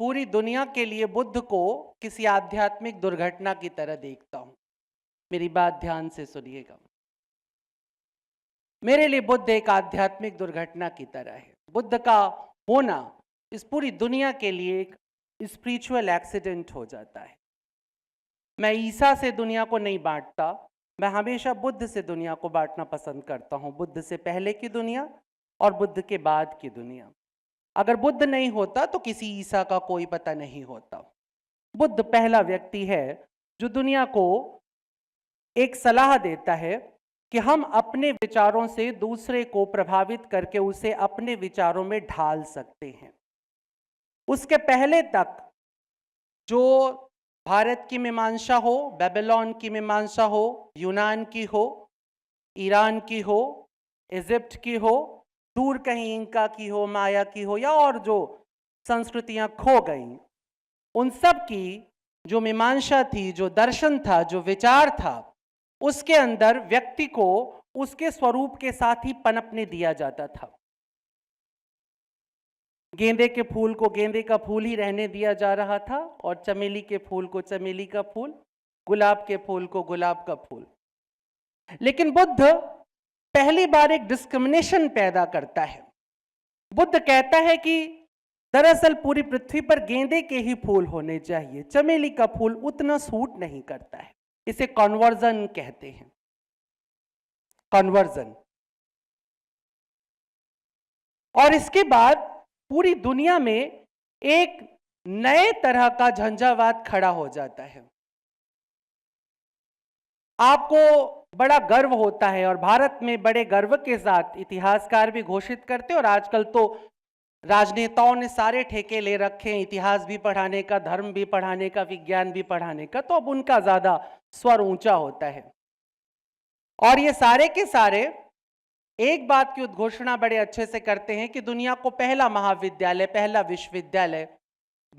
पूरी दुनिया के लिए बुद्ध को किसी आध्यात्मिक दुर्घटना की तरह देखता हूं। मेरी बात ध्यान से सुनिएगा। मेरे लिए बुद्ध एक आध्यात्मिक दुर्घटना की तरह है। बुद्ध का होना इस पूरी दुनिया के लिए एक स्पिरिचुअल एक्सीडेंट हो जाता है। मैं ईसा से दुनिया को नहीं बांटता, मैं हमेशा बुद्ध से दुनिया को बांटना पसंद करता हूं। बुद्ध से पहले की दुनिया और बुद्ध के बाद की दुनिया। अगर बुद्ध नहीं होता तो किसी ईसा का कोई पता नहीं होता। बुद्ध पहला व्यक्ति है जो दुनिया को एक सलाह देता है कि हम अपने विचारों से दूसरे को प्रभावित करके उसे अपने विचारों में ढाल सकते हैं। उसके पहले तक जो भारत की मीमांसा हो, बेबीलोन की मीमांसा हो, यूनान की हो, ईरान की हो, इजिप्ट की हो, दूर कहीं इंका की हो, माया की हो, या और जो संस्कृतियां खो गईं, उन सब की जो मीमांसा थी, जो दर्शन था, जो विचार था, उसके अंदर व्यक्ति को उसके स्वरूप के साथ ही पनपने दिया जाता था। गेंदे के फूल को गेंदे का फूल ही रहने दिया जा रहा था और चमेली के फूल को चमेली का फूल, गुलाब के फूल को गुलाब का फूल। लेकिन बुद्ध पहली बार एक डिस्क्रिमिनेशन पैदा करता है। बुद्ध कहता है कि दरअसल पूरी पृथ्वी पर गेंदे के ही फूल होने चाहिए, चमेली का फूल उतना सूट नहीं करता है। इसे कन्वर्जन कहते हैं, कन्वर्जन। और इसके बाद पूरी दुनिया में एक नए तरह का झंझावात खड़ा हो जाता है। आपको बड़ा गर्व होता है और भारत में बड़े गर्व के साथ इतिहासकार भी घोषित करते, और आजकल तो राजनेताओं ने सारे ठेके ले रखे हैं इतिहास भी पढ़ाने का, धर्म भी पढ़ाने का, विज्ञान भी पढ़ाने का, तो अब उनका ज्यादा स्वर ऊंचा होता है। और ये सारे के सारे एक बात की उद्घोषणा बड़े अच्छे से करते हैं कि दुनिया को पहला महाविद्यालय, पहला विश्वविद्यालय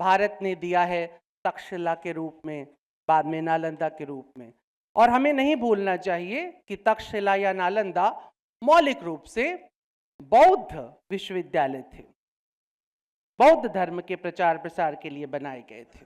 भारत ने दिया है, तक्षशिला के रूप में, बाद में नालंदा के रूप में। और हमें नहीं भूलना चाहिए कि तक्षशिला या नालंदा मौलिक रूप से बौद्ध विश्वविद्यालय थे, बौद्ध धर्म के प्रचार प्रसार के लिए बनाए गए थे।